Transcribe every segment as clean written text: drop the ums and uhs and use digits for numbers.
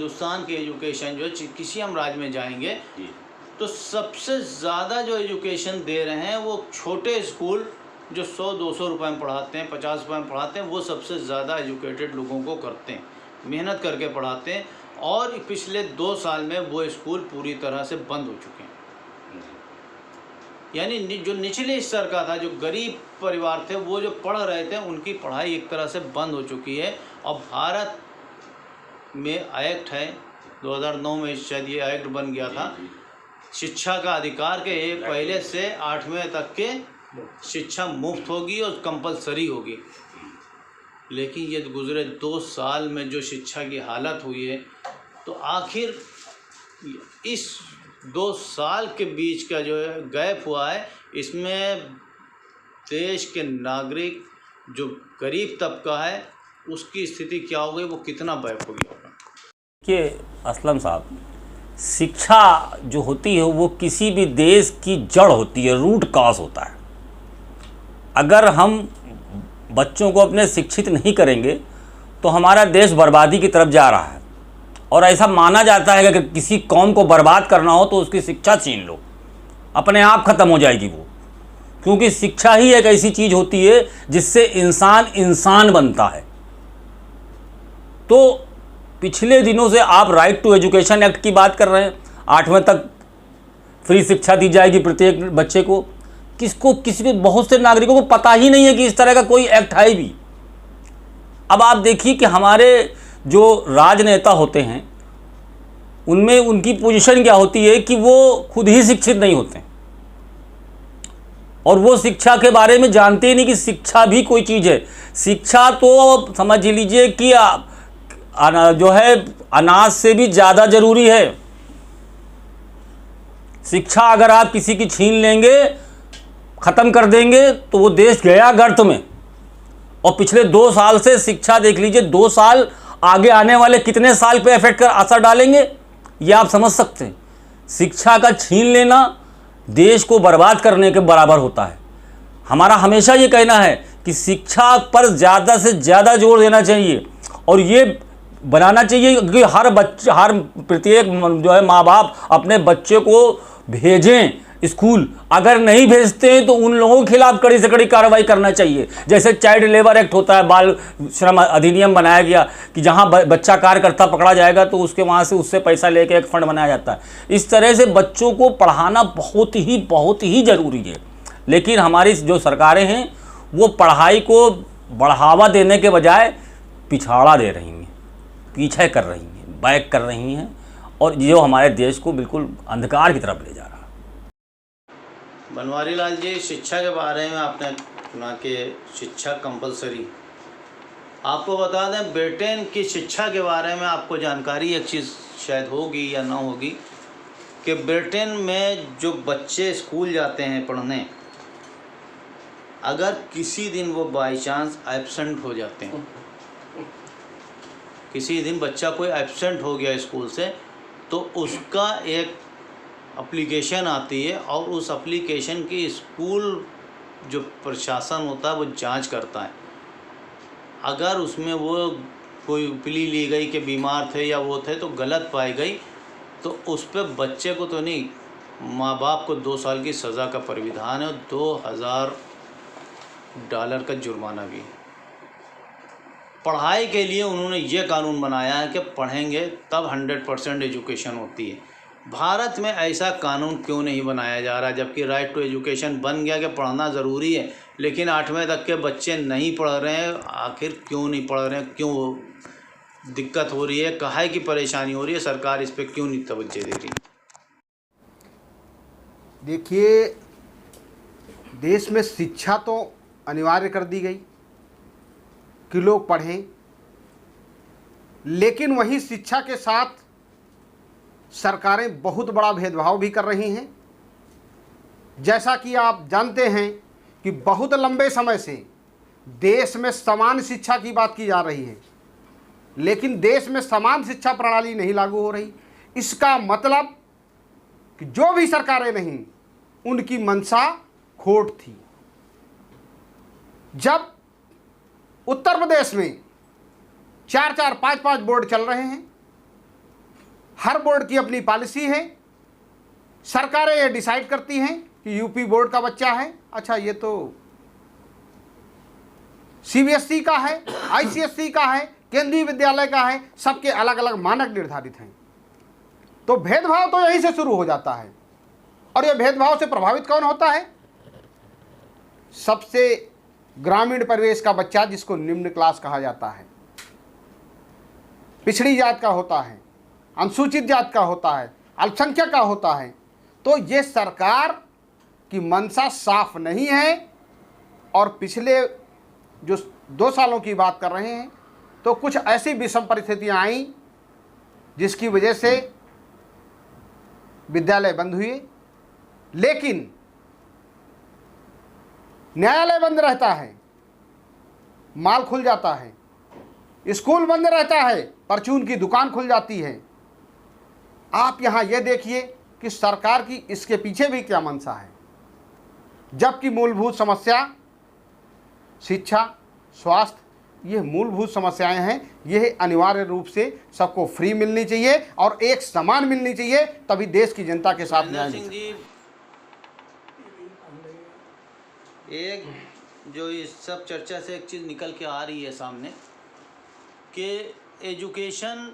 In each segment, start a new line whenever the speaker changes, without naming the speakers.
हिंदुस्तान की एजुकेशन जो है, किसी हम राज्य में जाएंगे तो सबसे ज़्यादा जो एजुकेशन दे रहे हैं वो छोटे स्कूल जो 100-200 रुपये में पढ़ाते हैं, 50 रुपये में पढ़ाते हैं, वो सबसे ज़्यादा एजुकेटेड लोगों को करते हैं, मेहनत करके पढ़ाते हैं। और पिछले 2 साल में वो स्कूल पूरी तरह से बंद हो चुके हैं। यानी जो निचले स्तर का था, जो गरीब परिवार थे, वो जो पढ़ रहे थे, उनकी पढ़ाई एक तरह से बंद हो चुकी है। और भारत में एक्ट है 2009 में शायद ये एक्ट बन गया था, शिक्षा का अधिकार के पहले से 8वें तक के शिक्षा मुफ्त होगी और कंपलसरी होगी। लेकिन ये गुज़रे 2 साल में जो शिक्षा की हालत हुई है, तो आखिर इस 2 साल के बीच का जो है गैप हुआ है, इसमें देश के नागरिक जो गरीब तबका है उसकी स्थिति क्या हो गई, वो कितना बैक हो गया।
कि असलम साहब, शिक्षा जो होती है वो किसी भी देश की जड़ होती है, रूट कॉज होता है। अगर हम बच्चों को अपने शिक्षित नहीं करेंगे तो हमारा देश बर्बादी की तरफ जा रहा है। और ऐसा माना जाता है कि किसी कौम को बर्बाद करना हो तो उसकी शिक्षा छीन लो, अपने आप ख़त्म हो जाएगी वो। क्योंकि शिक्षा ही एक ऐसी चीज़ होती है जिससे इंसान इंसान बनता है। तो पिछले दिनों से आप राइट टू एजुकेशन एक्ट की बात कर रहे हैं, 8वें तक फ्री शिक्षा दी जाएगी प्रत्येक बच्चे को। किसी को बहुत से नागरिकों को पता ही नहीं है कि इस तरह का कोई एक्ट है भी। अब आप देखिए कि हमारे जो राजनेता होते हैं उनमें उनकी पोजीशन क्या होती है कि वो खुद ही शिक्षित नहीं होते और वो शिक्षा के बारे में जानते ही नहीं कि शिक्षा भी कोई चीज़ है। शिक्षा तो समझ लीजिए कि जो है अनाज से भी ज़्यादा ज़रूरी है। शिक्षा अगर आप किसी की छीन लेंगे, ख़त्म कर देंगे, तो वो देश गया गर्त में। और पिछले 2 साल से शिक्षा देख लीजिए, 2 साल आगे आने वाले कितने साल पे इफेक्ट कर असर डालेंगे ये आप समझ सकते हैं। शिक्षा का छीन लेना देश को बर्बाद करने के बराबर होता है। हमारा हमेशा ये कहना है कि शिक्षा पर ज़्यादा से ज़्यादा जोर देना चाहिए और ये बनाना चाहिए कि हर प्रत्येक जो है माँ बाप अपने बच्चे को भेजें स्कूल। अगर नहीं भेजते हैं तो उन लोगों के खिलाफ कड़ी से कड़ी कार्रवाई करना चाहिए। जैसे चाइल्ड लेबर एक्ट होता है, बाल श्रम अधिनियम बनाया गया कि जहां बच्चा कार्य करता पकड़ा जाएगा तो उसके वहां से उससे पैसा लेके एक फंड बनाया जाता है। इस तरह से बच्चों को पढ़ाना बहुत ही ज़रूरी है। लेकिन हमारी जो सरकारें हैं वो पढ़ाई को बढ़ावा देने के बजाय पिछाड़ा दे रही हैं, पीछे कर रही हैं, बैक कर रही हैं, और जो हमारे देश को बिल्कुल अंधकार की तरफ ले जा रहा है।
बनवारी लाल जी, शिक्षा के बारे में आपने सुना कि शिक्षा कंपलसरी। आपको बता दें, ब्रिटेन की शिक्षा के बारे में आपको जानकारी एक चीज़ शायद होगी या ना होगी कि ब्रिटेन में जो बच्चे स्कूल जाते हैं पढ़ने, अगर किसी दिन वो बाई चांस एब्सेंट हो जाते हैं, किसी दिन बच्चा कोई एब्सेंट हो गया स्कूल से, तो उसका एक एप्लीकेशन आती है और उस एप्लीकेशन की स्कूल जो प्रशासन होता है वो जांच करता है। अगर उसमें वो कोई प्ली ली गई कि बीमार थे या वो थे तो गलत पाई गई, तो उस पर बच्चे को तो नहीं, माँ बाप को 2 साल की सज़ा का प्राविधान है और $2000 का जुर्माना भी। पढ़ाई के लिए उन्होंने ये कानून बनाया है कि पढ़ेंगे तब 100% एजुकेशन होती है। भारत में ऐसा कानून क्यों नहीं बनाया जा रहा, जबकि राइट टू एजुकेशन बन गया कि पढ़ना ज़रूरी है, लेकिन 8वें तक के बच्चे नहीं पढ़ रहे हैं। आखिर क्यों नहीं पढ़ रहे हैं, क्यों दिक्कत हो रही है, काहे की परेशानी हो रही है, सरकार इस पर क्यों नहीं तवज्जो दे रही?
देखिए, देश में शिक्षा तो अनिवार्य कर दी गई कि लोग पढ़ें, लेकिन वहीं शिक्षा के साथ सरकारें बहुत बड़ा भेदभाव भी कर रही हैं। जैसा कि आप जानते हैं कि बहुत लंबे समय से देश में समान शिक्षा की बात की जा रही है, लेकिन देश में समान शिक्षा प्रणाली नहीं लागू हो रही। इसका मतलब कि जो भी सरकारें नहीं, उनकी मंशा खोट थी। जब उत्तर प्रदेश में 4-4, 5-5 बोर्ड चल रहे हैं हर बोर्ड की अपनी पॉलिसी है, सरकारें ये डिसाइड करती हैं कि यूपी बोर्ड का बच्चा है, अच्छा ये तो सीबीएसई का है, आईसीएसई का है, केंद्रीय विद्यालय का है, सबके अलग अलग मानक निर्धारित हैं। तो भेदभाव तो यहीं से शुरू हो जाता है। और यह भेदभाव से प्रभावित कौन होता है? सबसे ग्रामीण परिवेश का बच्चा, जिसको निम्न क्लास कहा जाता है, पिछड़ी जात का होता है, अनुसूचित जात का होता है, अल्पसंख्यक का होता है। तो ये सरकार की मंशा साफ नहीं है। और पिछले जो 2 सालों की बात कर रहे हैं, तो कुछ ऐसी विषम परिस्थितियां आई जिसकी वजह से विद्यालय बंद हुए। लेकिन न्यायालय बंद रहता है, माल खुल जाता है, स्कूल बंद रहता है, परचून की दुकान खुल जाती है। आप यहां यह देखिए कि सरकार की इसके पीछे भी क्या मंशा है। जबकि मूलभूत समस्या शिक्षा, स्वास्थ्य, ये मूलभूत समस्याएं हैं। यह अनिवार्य रूप से सबको फ्री मिलनी चाहिए और एक समान मिलनी चाहिए, तभी देश की जनता के साथ न्याय
सिंह जी, एक जो इस सब चर्चा से एक चीज़ निकल के आ रही है सामने कि एजुकेशन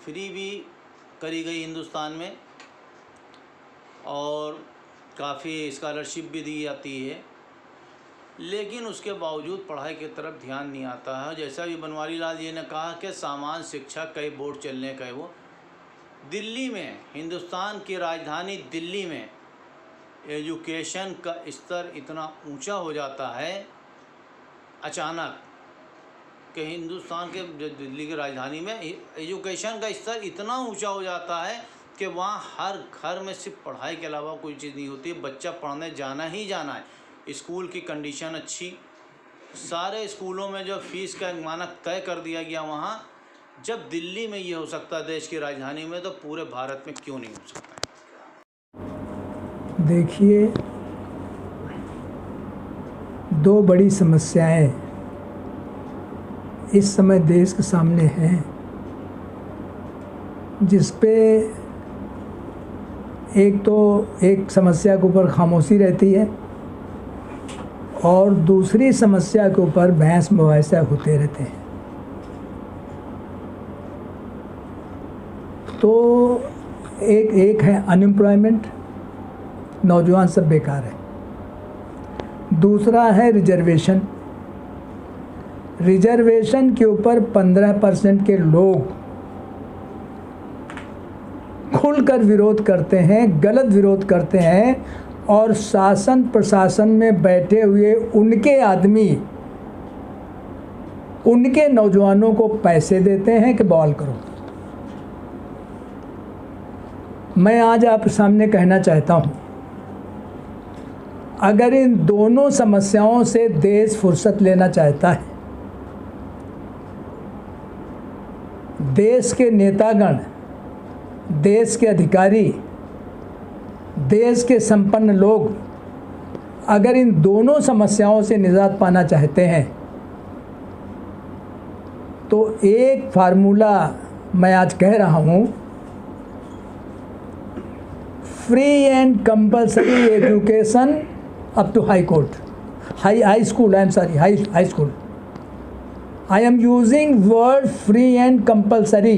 फ्री भी करी गई हिंदुस्तान में और काफ़ी स्कॉलरशिप भी दी जाती है, लेकिन उसके बावजूद पढ़ाई की तरफ ध्यान नहीं आता है। जैसा भी बनवारी लाल जी ने कहा कि सामान्य शिक्षा कई बोर्ड चलने का है। वो दिल्ली में, हिंदुस्तान की राजधानी दिल्ली में एजुकेशन का स्तर इतना ऊंचा हो जाता है अचानक कि हिंदुस्तान के दिल्ली की राजधानी में एजुकेशन का स्तर इतना ऊंचा हो जाता है कि वहाँ हर घर में सिर्फ पढ़ाई के अलावा कोई चीज़ नहीं होती। बच्चा पढ़ने जाना ही जाना है। स्कूल की कंडीशन अच्छी, सारे स्कूलों में जो फीस का एक मानक तय कर दिया गया वहाँ, जब दिल्ली में ये हो सकता है देश की राजधानी में, तो पूरे भारत में क्यों नहीं हो सकता है?
देखिए, 2 बड़ी समस्याएं इस समय देश के सामने हैं, जिस पे एक समस्या के ऊपर खामोशी रहती है और दूसरी समस्या के ऊपर बहस मुबाहिसा होते रहते हैं। तो एक है अनएम्प्लॉयमेंट, नौजवान सब बेकार है। दूसरा है रिजर्वेशन। रिजर्वेशन के ऊपर 15% के लोग खुलकर विरोध करते हैं, गलत विरोध करते हैं, और शासन प्रशासन में बैठे हुए उनके आदमी उनके नौजवानों को पैसे देते हैं कि बवाल करो। मैं आज आप सामने कहना चाहता हूं, अगर इन दोनों समस्याओं से देश फुर्सत लेना चाहता है, देश के नेतागण, देश के अधिकारी, देश के संपन्न लोग अगर इन दोनों समस्याओं से निजात पाना चाहते हैं, तो एक फार्मूला मैं आज कह रहा हूं, free and compulsory education up to high court, high school, I am sorry, high school. I am using word free and compulsory.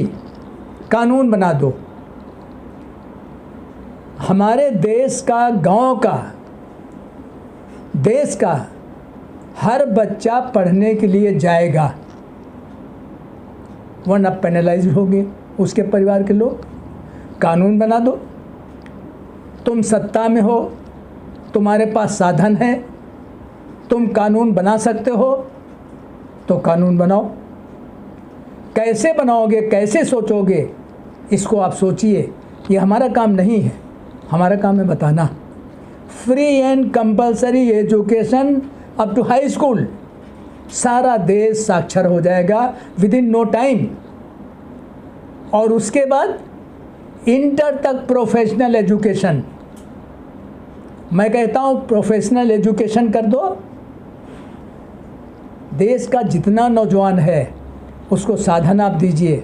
कानून बना दो। हमारे देश का, गांव का, देश का हर बच्चा पढ़ने के लिए जाएगा, वरना पेनलाइज होंगे उसके परिवार के लोग। कानून बना दो। तुम सत्ता में हो, तुम्हारे पास साधन है, तुम कानून बना सकते हो, तो कानून बनाओ। कैसे बनाओगे, कैसे सोचोगे, इसको आप सोचिए। ये हमारा काम नहीं है, हमारा काम है बताना। Free and compulsory education up to high school, सारा देश साक्षर हो जाएगा विद इन नो टाइम। और उसके बाद इंटर तक प्रोफेशनल एजुकेशन। मैं कहता हूँ प्रोफेशनल एजुकेशन कर दो। देश का जितना नौजवान है, उसको साधन आप दीजिए,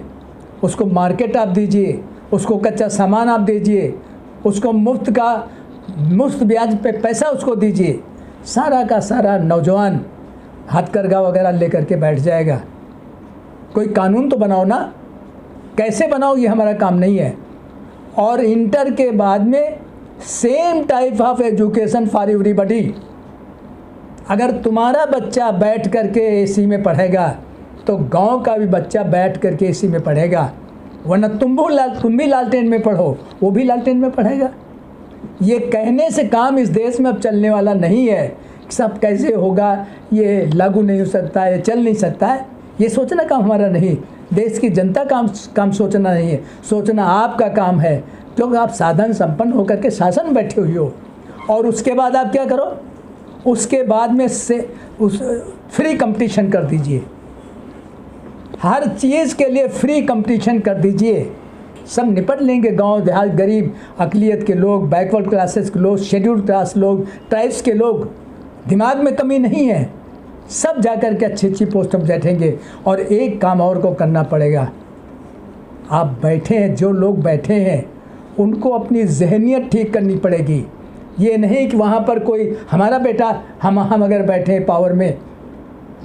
उसको मार्केट आप दीजिए, उसको कच्चा सामान आप दीजिए, उसको मुफ्त ब्याज पे पैसा उसको दीजिए, सारा का सारा नौजवान हथकरघा वगैरह लेकर के बैठ जाएगा। कोई कानून तो बनाओ ना, कैसे बनाओ ये हमारा काम नहीं है। और इंटर के बाद में same type of education for everybody. अगर तुम्हारा बच्चा बैठ करके एसी में पढ़ेगा तो गांव का भी बच्चा बैठ करके एसी में पढ़ेगा, वरना तुम भी लालटेन में पढ़ो, वो भी लालटेन में पढ़ेगा। ये कहने से काम इस देश में अब चलने वाला नहीं है। सब कैसे होगा, ये लागू नहीं हो सकता है, चल नहीं सकता है, ये सोचना काम हमारा नहीं। देश की जनता काम सोचना नहीं है, सोचना आपका काम है, क्योंकि आप साधन संपन्न होकर के शासन में बैठे हुए हो। और उसके बाद आप क्या करो, उसके बाद में फ्री कंपटीशन कर दीजिए, हर चीज़ के लिए फ्री कंपटीशन कर दीजिए, सब निपट लेंगे। गांव देहात, गरीब, अक़लियत के लोग, बैकवर्ड क्लासेस के लोग, शेड्यूल्ड क्लास लोग, ट्राइब्स के लोग, दिमाग में कमी नहीं है, सब जाकर के अच्छी अच्छी पोस्ट पर बैठेंगे। और एक काम और को करना पड़ेगा, आप बैठे हैं, जो लोग बैठे हैं उनको अपनी जहनियत ठीक करनी पड़ेगी। ये नहीं कि वहाँ पर कोई हमारा बेटा, हम अगर बैठे हैं पावर में,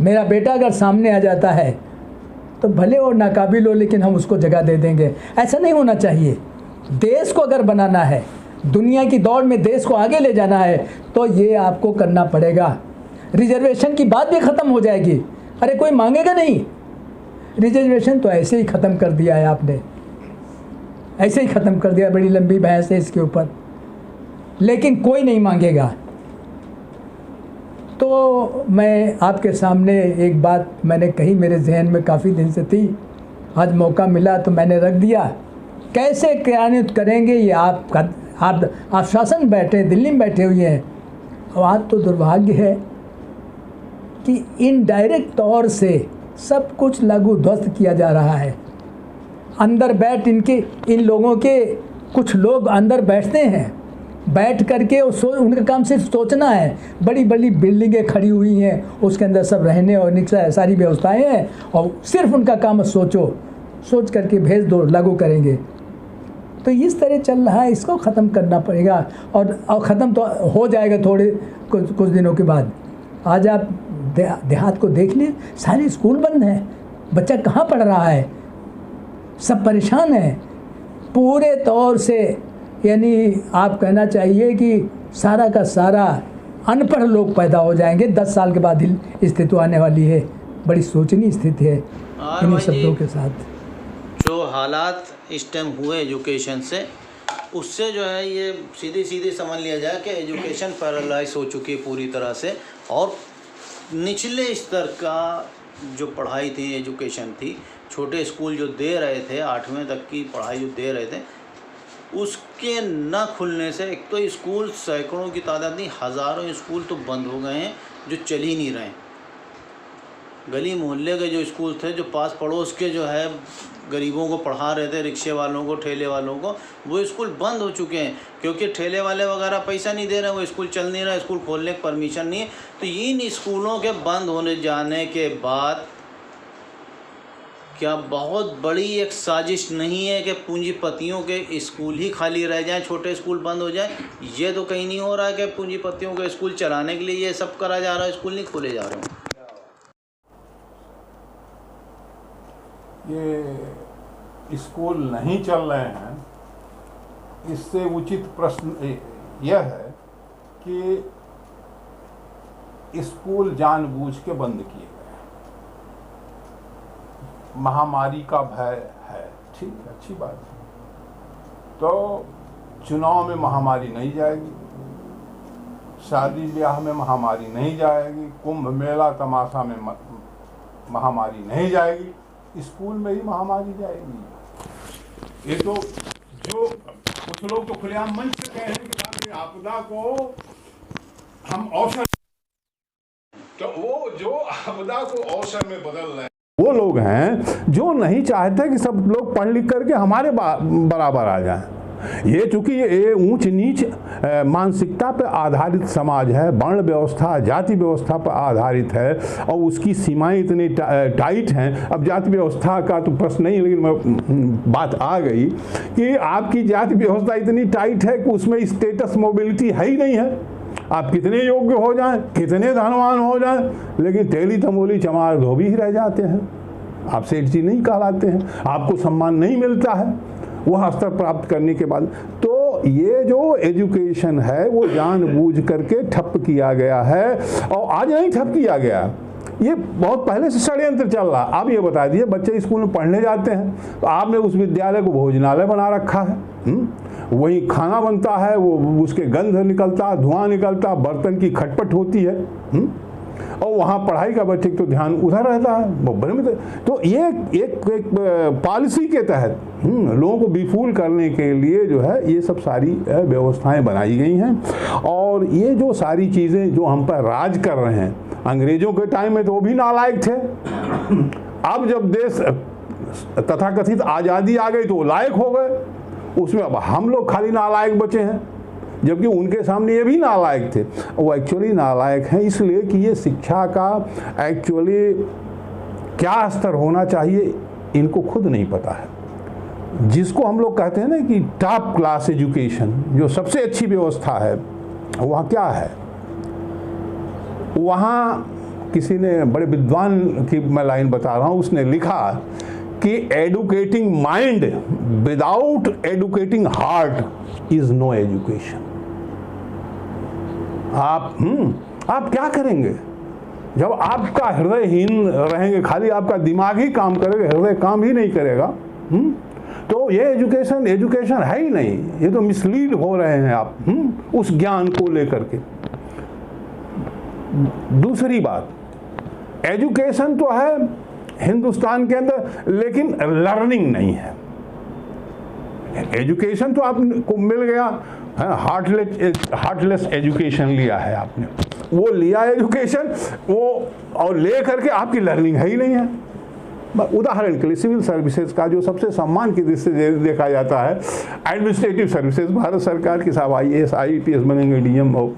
मेरा बेटा अगर सामने आ जाता है तो भले वो नाकाबिल हो लेकिन हम उसको जगह दे देंगे, ऐसा नहीं होना चाहिए। देश को अगर बनाना है, दुनिया की दौड़ में देश को आगे ले जाना है, तो ये आपको करना पड़ेगा। रिजर्वेशन की बात भी ख़त्म हो जाएगी, अरे कोई मांगेगा नहीं। रिजर्वेशन तो ऐसे ही ख़त्म कर दिया है आपने, ऐसे ही ख़त्म कर दिया, बड़ी लंबी बहस है इसके ऊपर, लेकिन कोई नहीं मांगेगा। तो मैं आपके सामने एक बात मैंने कही, मेरे जहन में काफ़ी दिन से थी, आज मौका मिला तो मैंने रख दिया। कैसे क्रियान्वित करेंगे ये आप शासन बैठे, दिल्ली में बैठे हुए हैं। और आज तो दुर्भाग्य है कि इनडायरेक्ट तौर से सब कुछ लागू ध्वस्त किया जा रहा है। अंदर बैठ इन लोगों के कुछ लोग अंदर बैठते हैं, बैठ करके उनका काम सिर्फ सोचना है। बड़ी बड़ी बिल्डिंगें खड़ी हुई हैं, उसके अंदर सब रहने और निकला सारी व्यवस्थाएं हैं, और सिर्फ उनका काम सोच करके भेज दो, लागू करेंगे। तो इस तरह चल रहा है, इसको ख़त्म करना पड़ेगा। और ख़त्म तो हो जाएगा कुछ दिनों के बाद। आज आप देहात को देख लें, सारे स्कूल बंद हैं, बच्चा कहाँ पढ़ रहा है, सब परेशान हैं पूरे तौर से। यानी आप कहना चाहिए कि सारा का सारा अनपढ़ लोग पैदा हो जाएंगे 10 साल के बाद ही स्थिति आने वाली है। बड़ी सोचनीय स्थिति है इन्हीं शब्दों के साथ।
जो हालात इस टाइम हुए एजुकेशन से, उससे जो है ये सीधी समझ लिया जाए कि एजुकेशन पैरालाइज हो चुकी है पूरी तरह से। और निचले स्तर का जो पढ़ाई थी, एजुकेशन थी, छोटे स्कूल जो दे रहे थे, 8वीं तक की पढ़ाई जो दे रहे थे, उसके न खुलने से एक तो स्कूल सैकड़ों की तादाद नहीं, हज़ारों स्कूल तो बंद हो गए हैं जो चल ही नहीं रहे। गली मोहल्ले के जो स्कूल थे, जो पास पड़ोस के जो है गरीबों को पढ़ा रहे थे, रिक्शे वालों को, ठेले वालों को, वो स्कूल बंद हो चुके हैं क्योंकि ठेले वाले वगैरह पैसा नहीं दे रहे, वो स्कूल चल नहीं रहा, स्कूल खोलने की परमिशन नहीं है। तो इन स्कूलों के बंद होने जाने के बाद क्या बहुत बड़ी एक साजिश नहीं है कि पूंजीपतियों के स्कूल ही खाली रह जाएं, छोटे स्कूल बंद हो जाएं? ये तो कहीं नहीं हो रहा है कि पूंजीपतियों के स्कूल चलाने के लिए ये सब करा जा रहा है, स्कूल नहीं खोले जा रहे हैं।
ये स्कूल नहीं चल रहे हैं, इससे उचित प्रश्न यह है कि स्कूल जानबूझ के बंद किए गए। महामारी का भय है, ठीक है, अच्छी बात है। तो चुनाव में महामारी नहीं जाएगी, शादी ब्याह में महामारी नहीं जाएगी, कुंभ मेला तमाशा में महामारी नहीं जाएगी, स्कूल में ही महामारी जाएगी। ये तो जो कुछ लोग तो खुलेआम मंच से कह रहे हैं कि आपदा को हम अवसर, तो वो जो आपदा को अवसर में बदल रहे हैं वो लोग हैं जो नहीं चाहते कि सब लोग पढ़ लिख करके हमारे बराबर आ जाएं। ये चूंकि ये ऊंच नीच मानसिकता पर आधारित समाज है, वर्ण व्यवस्था जाति व्यवस्था पर आधारित है और उसकी सीमाएं इतनी टाइट हैं। अब जाति व्यवस्था का तो प्रश्न नहीं, लेकिन बात आ गई कि आपकी जाति व्यवस्था इतनी टाइट है कि उसमें स्टेटस मोबिलिटी है ही नहीं है। आप कितने योग्य हो जाएं, कितने धनवान हो जाएं, लेकिन तेली तमोली चमार धोबी ही रह जाते हैं। आप सेठ जी नहीं कहलाते हैं, आपको सम्मान नहीं मिलता है वह स्तर प्राप्त करने के बाद। तो ये जो एजुकेशन है वो जानबूझ करके ठप किया गया है, और आज नहीं ठप किया गया, ये बहुत पहले से षड्यंत्र चल रहा। आप ये बता दिए बच्चे स्कूल में पढ़ने जाते हैं तो आपने उस विद्यालय को भोजनालय बना रखा है, वही खाना बनता है, वो उसके गंध निकलता, धुआं निकलता, बर्तन की खटपट होती है, और वहाँ पढ़ाई का बच्चे तो ध्यान उधर रहता है, वो भ्रमित। तो ये एक पॉलिसी के तहत लोगों को विफूल करने के लिए जो है ये सब सारी व्यवस्थाएं बनाई गई हैं। और ये जो सारी चीज़ें जो हम पर राज कर रहे हैं, अंग्रेजों के टाइम में तो वो भी नालायक थे, अब जब देश तथाकथित आज़ादी आ गई तो वो लायक हो गए, उसमें अब हम लोग खाली नालायक बचे हैं, जबकि उनके सामने ये भी नालायक थे। वो एक्चुअली नालायक हैं इसलिए कि ये शिक्षा का एक्चुअली क्या स्तर होना चाहिए इनको खुद नहीं पता है। जिसको हम लोग कहते हैं ना कि टॉप क्लास एजुकेशन, जो सबसे अच्छी व्यवस्था है, वहाँ क्या है? वहाँ किसी ने, बड़े विद्वान की मैं लाइन बता रहा हूँ, उसने लिखा कि educating mind without educating heart is no education. आप क्या करेंगे जब आपका हृदयहीन रहेंगे, खाली आपका दिमाग ही काम करेगा, हृदय काम ही नहीं करेगा, तो ये एजुकेशन है ही नहीं। ये तो मिसलीड हो रहे हैं आप उस ज्ञान को लेकर के। दूसरी बात, एजुकेशन तो है हिंदुस्तान के अंदर, लेकिन लर्निंग नहीं है। एजुकेशन तो आपको मिल गया, हार्टलेस एजुकेशन लिया है आपने, वो लिया एजुकेशन वो, और ले करके आपकी लर्निंग है ही नहीं है। उदाहरण के लिए सिविल सर्विसेज का जो सबसे सम्मान की दृष्टि से देखा जाता है, एडमिनिस्ट्रेटिव सर्विसेज, भारत सरकार की साहब IAS IPS बनेंगे, DM और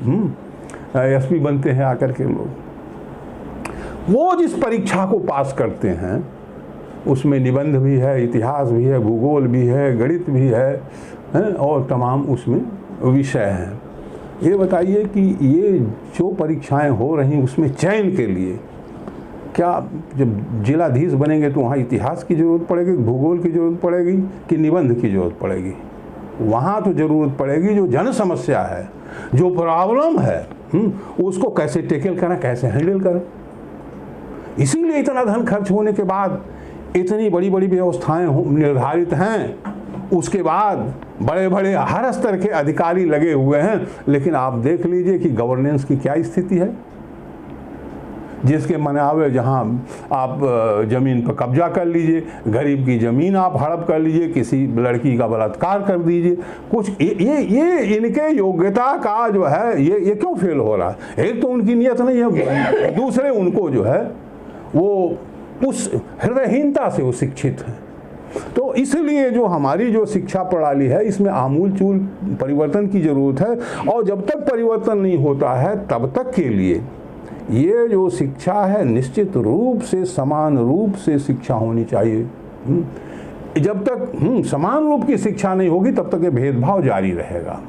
SP बनते हैं आकर के लोग, वो जिस परीक्षा को पास करते हैं उसमें निबंध भी है, इतिहास भी है, भूगोल भी है, गणित भी है और तमाम उसमें विषय हैं। ये बताइए कि ये जो परीक्षाएं हो रही उसमें चयन के लिए क्या, जब जिलाधीश बनेंगे तो वहाँ इतिहास की ज़रूरत पड़ेगी, भूगोल की ज़रूरत पड़ेगी कि निबंध की ज़रूरत पड़ेगी? वहाँ तो ज़रूरत पड़ेगी जो जन समस्या है, जो प्रॉब्लम है, उसको कैसे टेकल करें, कैसे हैंडल करें। इसीलिए इतना धन खर्च होने के बाद इतनी बड़ी बड़ी व्यवस्थाएं निर्धारित हैं, उसके बाद बड़े बड़े हर स्तर के अधिकारी लगे हुए हैं, लेकिन आप देख लीजिए कि गवर्नेंस की क्या स्थिति है। जिसके मन आवे जहां आप ज़मीन पर कब्जा कर लीजिए, गरीब की ज़मीन आप हड़प कर लीजिए, किसी लड़की का बलात्कार कर दीजिए, कुछ ये इनके योग्यता का जो है ये क्यों फेल हो रहा है? एक तो उनकी नीयत नहीं है, दूसरे उनको जो है वो उस हृदयहीनता से वो शिक्षित हैं। तो इसलिए जो हमारी जो शिक्षा प्रणाली है इसमें आमूलचूल परिवर्तन की ज़रूरत है, और जब तक परिवर्तन नहीं होता है तब तक के लिए ये जो शिक्षा है निश्चित रूप से समान रूप से शिक्षा होनी चाहिए। जब तक समान रूप की शिक्षा नहीं होगी तब तक ये भेदभाव जारी रहेगा।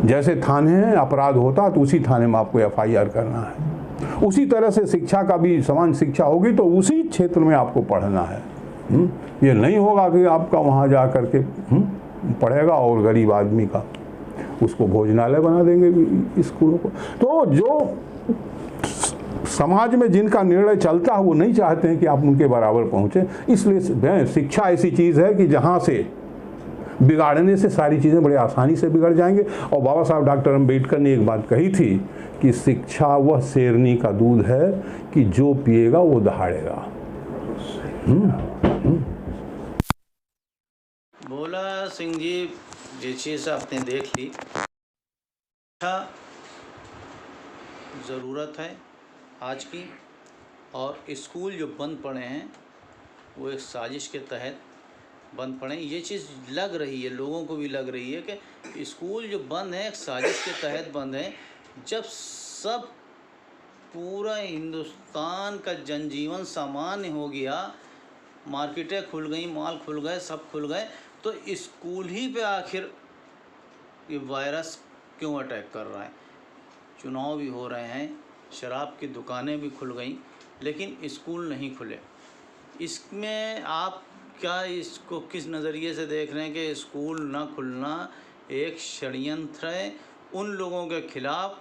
जैसे थाने हैं, अपराध होता तो उसी थाने में आपको FIR करना है, उसी तरह से शिक्षा का भी समान शिक्षा होगी तो उसी क्षेत्र में आपको पढ़ना है। ये नहीं होगा कि आपका वहाँ जा कर के पढ़ेगा और गरीब आदमी का उसको भोजनालय बना देंगे स्कूलों को। तो जो समाज में जिनका निर्णय चलता है वो नहीं चाहते हैं कि आप उनके बराबर पहुँचे। इसलिए शिक्षा ऐसी चीज़ है कि जहाँ से बिगाड़ने से सारी चीज़ें बड़े आसानी से बिगड़ जाएंगे। और बाबा साहब डॉक्टर अम्बेडकर ने एक बात कही थी कि शिक्षा वह शेरनी का दूध है कि जो पिएगा वो दहाड़ेगा।
भोला सिंह जी, ये चीज़ आपने देख ली, अच्छा ज़रूरत है आज की, और स्कूल जो बंद पड़े हैं वो एक साजिश के तहत बंद पड़े। ये चीज़ लग रही है, लोगों को भी लग रही है कि स्कूल जो बंद है एक साजिश के तहत बंद है। जब सब पूरा हिंदुस्तान का जनजीवन सामान्य हो गया, मार्केटें खुल गई, मॉल खुल गए, सब खुल गए, तो स्कूल ही पे आखिर ये वायरस क्यों अटैक कर रहा है? चुनाव भी हो रहे हैं, शराब की दुकानें भी खुल गई, लेकिन स्कूल नहीं खुले। इसमें आप क्या इसको किस नज़रिए से देख रहे हैं कि स्कूल ना खुलना एक षड्यंत्र है उन लोगों के खिलाफ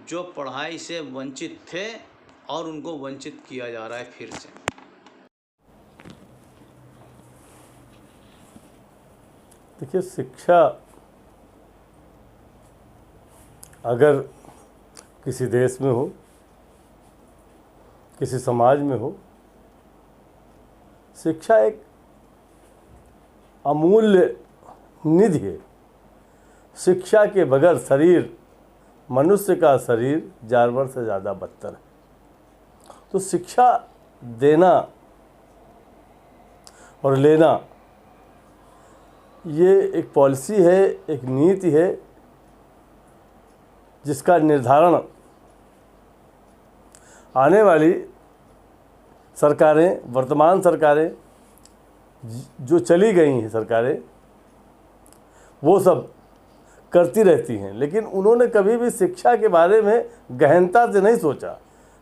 जो पढ़ाई से वंचित थे और उनको वंचित किया जा रहा है फिर से?
देखिए, शिक्षा अगर किसी देश में हो, किसी समाज में हो, शिक्षा एक अमूल्य निधि है। शिक्षा के बगैर शरीर, मनुष्य का शरीर जानवर से ज़्यादा बदतर है। तो शिक्षा देना और लेना ये एक पॉलिसी है, एक नीति है जिसका निर्धारण आने वाली सरकारें, वर्तमान सरकारें जो चली गई हैं सरकारें, वो सब करती रहती हैं, लेकिन उन्होंने कभी भी शिक्षा के बारे में गहनता से नहीं सोचा।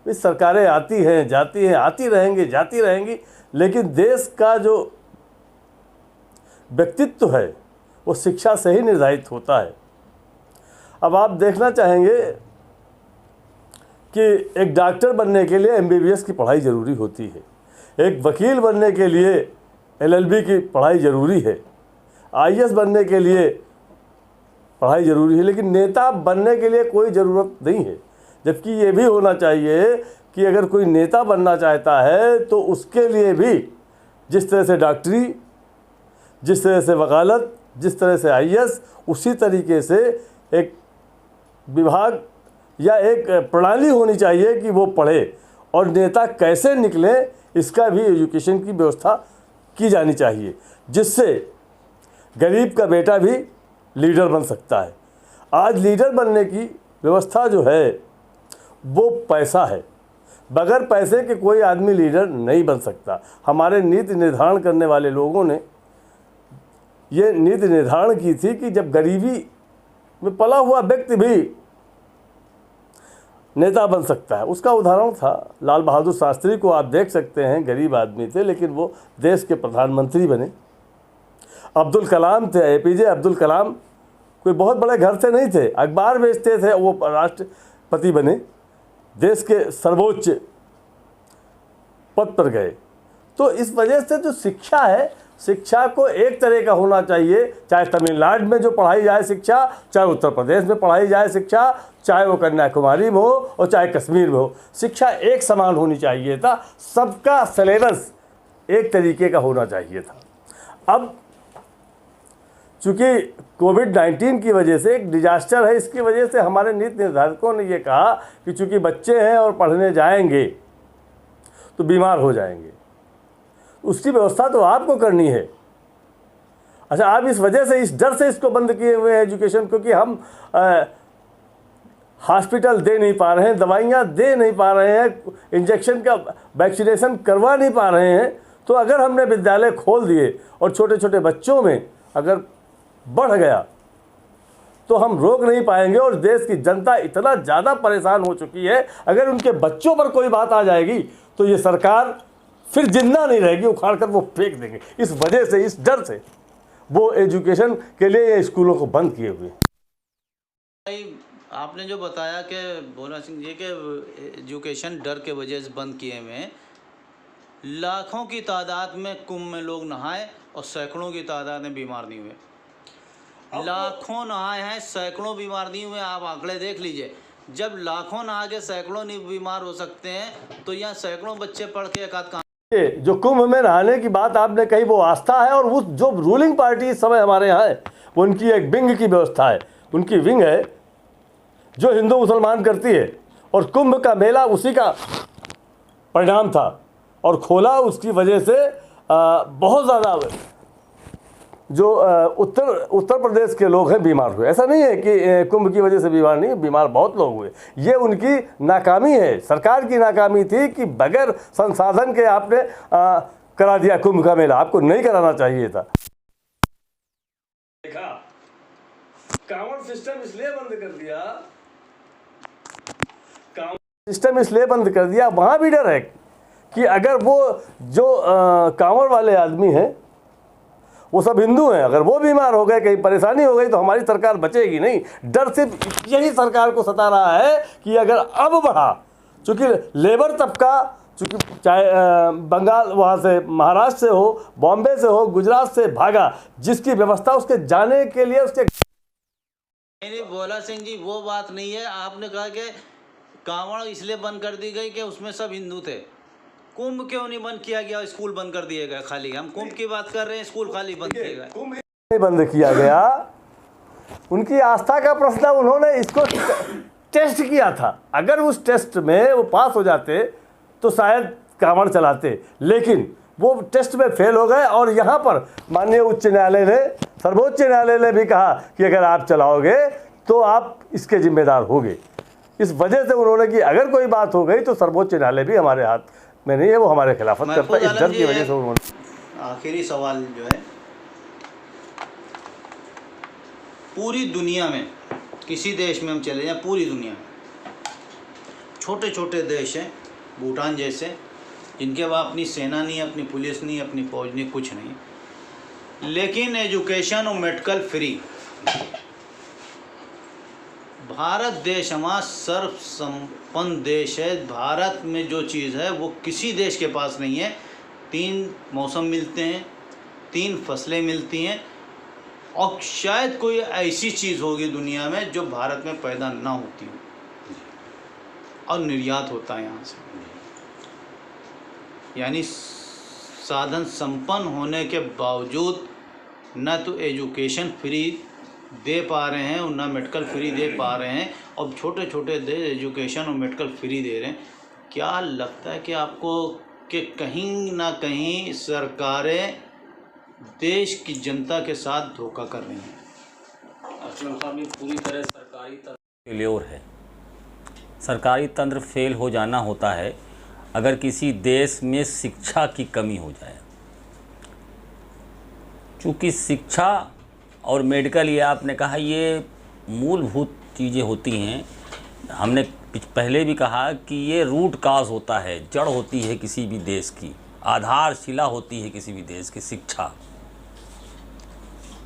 इस सरकारें आती हैं, जाती हैं, आती रहेंगी, जाती रहेंगी, लेकिन देश का जो व्यक्तित्व है वो शिक्षा से ही निर्धारित होता है। अब आप देखना चाहेंगे कि एक डॉक्टर बनने के लिए MBBS की पढ़ाई ज़रूरी होती है, एक वकील बनने के लिए LLB की पढ़ाई ज़रूरी है, IAS बनने के लिए पढ़ाई ज़रूरी है, लेकिन नेता बनने के लिए कोई ज़रूरत नहीं है। जबकि ये भी होना चाहिए कि अगर कोई नेता बनना चाहता है तो उसके लिए भी जिस तरह से डॉक्टरी, जिस तरह से वकालत, जिस तरह से IAS, उसी तरीके से एक विभाग या एक प्रणाली होनी चाहिए कि वो पढ़े, और नेता कैसे निकले इसका भी एजुकेशन की व्यवस्था की जानी चाहिए, जिससे गरीब का बेटा भी लीडर बन सकता है। आज लीडर बनने की व्यवस्था जो है वो पैसा है, बगैर पैसे के कोई आदमी लीडर नहीं बन सकता। हमारे नीति निर्धारण करने वाले लोगों ने ये नीति निर्धारण की थी कि जब गरीबी में पला हुआ व्यक्ति भी नेता बन सकता है। उसका उदाहरण था लाल बहादुर शास्त्री को आप देख सकते हैं, गरीब आदमी थे लेकिन वो देश के प्रधानमंत्री बने। अब्दुल कलाम थे, APJ अब्दुल कलाम कोई बहुत बड़े घर से नहीं थे, अखबार बेचते थे, वो राष्ट्रपति बने, देश के सर्वोच्च पद पर गए। तो इस वजह से जो शिक्षा है, शिक्षा को एक तरह का होना चाहिए, चाहे तमिलनाडु में जो पढ़ाई जाए शिक्षा, चाहे उत्तर प्रदेश में पढ़ाई जाए शिक्षा, चाहे वो कन्याकुमारी में हो और चाहे कश्मीर में हो, शिक्षा एक समान होनी चाहिए था। सबका सिलेबस एक तरीके का होना चाहिए था। अब चूँकि कोविड-19 की वजह से एक डिजास्टर है, इसकी वजह से हमारे नीति निर्धारकों ने ये कहा कि चूँकि बच्चे हैं और पढ़ने जाएंगे तो बीमार हो जाएंगे, उसकी व्यवस्था तो आपको करनी है। अच्छा, आप इस वजह से, इस डर से इसको बंद किए हुए हैं एजुकेशन, क्योंकि हम हॉस्पिटल दे नहीं पा रहे हैं, दवाइयाँ दे नहीं पा रहे हैं, इंजेक्शन का वैक्सीनेशन करवा नहीं पा रहे हैं। तो अगर हमने विद्यालय खोल दिए और छोटे छोटे बच्चों में अगर बढ़ गया तो हम रोक नहीं पाएंगे, और देश की जनता इतना ज़्यादा परेशान हो चुकी है, अगर उनके बच्चों पर कोई बात आ जाएगी तो ये सरकार फिर जिंदा नहीं रहेगी, उखाड़ कर वो फेंक देंगे। इस वजह से, इस डर से वो एजुकेशन के लिए ये स्कूलों को बंद किए हुए।
आपने जो बताया कि भोला सिंह जी के एजुकेशन डर के वजह से बंद किए हुए हैं, लाखों की तादाद में कुंभ में लोग नहाए और सैकड़ों की तादाद में बीमार नहीं हुए। लाखों नहाए हैं, सैकड़ों बीमार नहीं हुए। आप आंकड़े देख लीजिए, जब लाखों नहा के सैकड़ों नहीं बीमार हो सकते हैं तो यहाँ सैकड़ों बच्चे पढ़ के एक आध कहाँ।
जो कुंभ में नहाने की बात आपने कही वो आस्था है, और वो जो रूलिंग पार्टी इस समय हमारे यहाँ है उनकी एक विंग की व्यवस्था है, उनकी विंग है जो हिंदू मुसलमान करती है, और कुंभ का मेला उसी का परिणाम था, और खोला उसकी वजह से बहुत ज़्यादा जो उत्तर प्रदेश के लोग हैं बीमार हुए। ऐसा नहीं है कि कुंभ की वजह से बीमार नहीं, बीमार बहुत लोग हुए। ये उनकी नाकामी है, सरकार की नाकामी थी कि बगैर संसाधन के आपने करा दिया कुंभ का मेला, आपको नहीं कराना चाहिए था। देखा, कांवड़ सिस्टम इसलिए बंद कर दिया, सिस्टम इसलिए बंद कर दिया, वहाँ भी डर है कि अगर वो जो कांवड़ वाले आदमी हैं वो सब हिंदू हैं, अगर वो बीमार हो गए, कहीं परेशानी हो गई तो हमारी सरकार बचेगी नहीं। डर सिर्फ यही सरकार को सता रहा है कि अगर अब बढ़ा, चूँकि लेबर तबका, चूँकि चाहे बंगाल वहाँ से महाराष्ट्र से हो, बॉम्बे से हो, गुजरात से भागा, जिसकी व्यवस्था उसके जाने के लिए उसके
नहीं भोला सिंह जी, वो बात नहीं है। आपने कहा कि कांवड़ इसलिए बंद कर दी गई कि उसमें सब हिंदू थे। कुंभ क्यों नहीं बंद किया गया, स्कूल बंद कर दिए गए? खाली हम कुंभ की बात कर रहे हैं, स्कूल खाली बंद किए गए।
कुंभ नहीं बंद किया गया, उनकी आस्था का प्रश्न, उन्होंने इसको टेस्ट किया था। अगर उस टेस्ट में वो पास हो जाते तो शायद कांवड़ चलाते, लेकिन वो टेस्ट में फेल हो गए। और यहाँ पर माननीय उच्च न्यायालय ने, सर्वोच्च न्यायालय ने भी कहा कि अगर आप चलाओगे तो आप इसके जिम्मेदार होगे। इस वजह से उन्होंने कि अगर कोई बात हो गई तो सर्वोच्च न्यायालय भी हमारे हाथ में नहीं है, वो हमारे खिलाफत करता है। इस डर की वजह से उन्होंने।
आखिरी सवाल जो है, पूरी दुनिया में किसी देश में हम चले जाएं, पूरी दुनिया में छोटे छोटे देश हैं भूटान जैसे, जिनके वहाँ अपनी सेना नहीं, अपनी पुलिस नहीं, अपनी फौज नहीं, कुछ नहीं, लेकिन एजुकेशन और मेडिकल फ्री। भारत देश हमारा सर्व संपन्न देश है। भारत में जो चीज़ है वो किसी देश के पास नहीं है। 3 मौसम मिलते हैं, 3 फसलें मिलती हैं, और शायद कोई ऐसी चीज़ होगी दुनिया में जो भारत में पैदा ना होती हो, और निर्यात होता है यहाँ से। यानी साधन संपन्न होने के बावजूद न तो एजुकेशन फ्री दे पा रहे हैं और ना मेडिकल फ्री दे पा रहे हैं, और छोटे छोटे देश एजुकेशन और मेडिकल फ्री दे रहे हैं। क्या लगता है कि आपको कि कहीं ना कहीं सरकारें देश की जनता के साथ धोखा कर रही हैं?
असलम साहब, ये पूरी तरह सरकारी तंत्र फेल्योर है। सरकारी तंत्र फेल हो जाना होता है अगर किसी देश में शिक्षा की कमी हो जाए। चूँकि शिक्षा और मेडिकल, ये आपने कहा, ये मूलभूत चीज़ें होती हैं। हमने पहले भी कहा कि ये रूट काज होता है, जड़ होती है किसी भी देश की, आधारशिला होती है किसी भी देश की शिक्षा।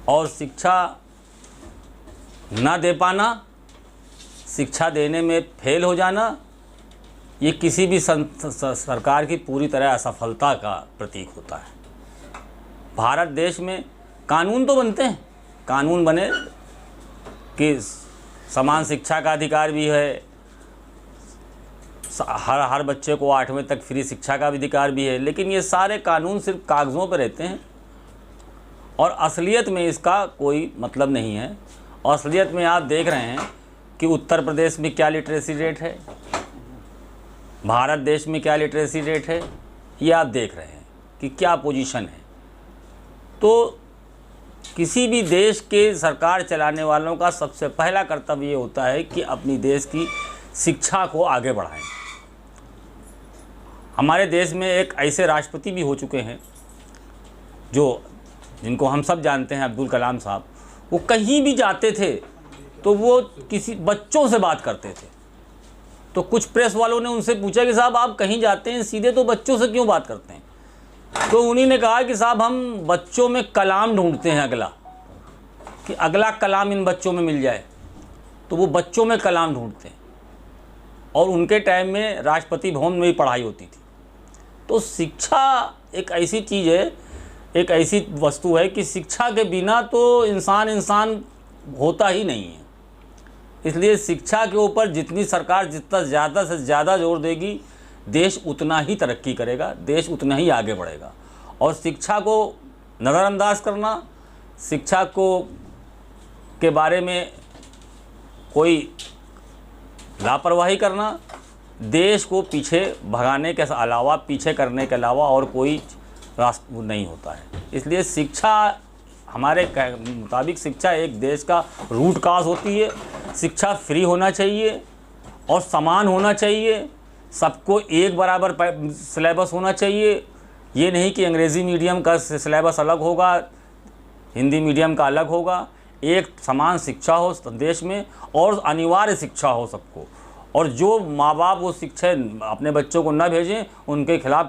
और शिक्षा ना दे पाना, शिक्षा देने में फेल हो जाना, ये किसी भी सरकार की पूरी तरह असफलता का प्रतीक होता है। भारत देश में कानून तो बनते हैं, कानून बने कि समान शिक्षा का अधिकार भी है, हर बच्चे को 8वीं तक फ्री शिक्षा का अधिकार भी है, लेकिन ये सारे कानून सिर्फ कागज़ों पर रहते हैं और असलियत में इसका कोई मतलब नहीं है। और असलियत में आप देख रहे हैं कि उत्तर प्रदेश में क्या लिटरेसी रेट है, भारत देश में क्या लिटरेसी रेट है, ये आप देख रहे हैं कि क्या पोजीशन है। तो किसी भी देश के सरकार चलाने वालों का सबसे पहला कर्तव्य ये होता है कि अपनी देश की शिक्षा को आगे बढ़ाएं। हमारे देश में एक ऐसे राष्ट्रपति भी हो चुके हैं जिनको हम सब जानते हैं, अब्दुल कलाम साहब। वो कहीं भी जाते थे तो वो किसी बच्चों से बात करते थे। तो कुछ प्रेस वालों ने उनसे पूछा कि साहब आप कहीं जाते हैं सीधे तो बच्चों से क्यों बात करते हैं? तो उन्हीं ने कहा कि साहब हम बच्चों में कलाम ढूंढते हैं, अगला कि अगला कलाम इन बच्चों में मिल जाए। तो वो बच्चों में कलाम ढूंढते हैं। और उनके टाइम में राष्ट्रपति भवन में भी पढ़ाई होती थी। तो शिक्षा एक ऐसी चीज़ है, एक ऐसी वस्तु है कि शिक्षा के बिना तो इंसान होता ही नहीं है। इसलिए शिक्षा के ऊपर जितनी सरकार जितना ज़्यादा से ज़्यादा जोर देगी, देश उतना ही तरक्की करेगा, देश उतना ही आगे बढ़ेगा। और शिक्षा को नज़रअंदाज करना, शिक्षा के बारे में कोई लापरवाही करना, देश को पीछे भगाने के अलावा, पीछे करने के अलावा और कोई रास्ता नहीं होता है। इसलिए शिक्षा हमारे मुताबिक शिक्षा एक देश का रूट काज होती है। शिक्षा फ्री होना चाहिए और समान होना चाहिए, सबको एक बराबर सिलेबस होना चाहिए। ये नहीं कि अंग्रेज़ी मीडियम का सिलेबस अलग होगा, हिंदी मीडियम का अलग होगा। एक समान शिक्षा हो देश में और अनिवार्य शिक्षा हो सबको। और जो माँ बाप वो शिक्षा अपने बच्चों को न भेजें, उनके खिलाफ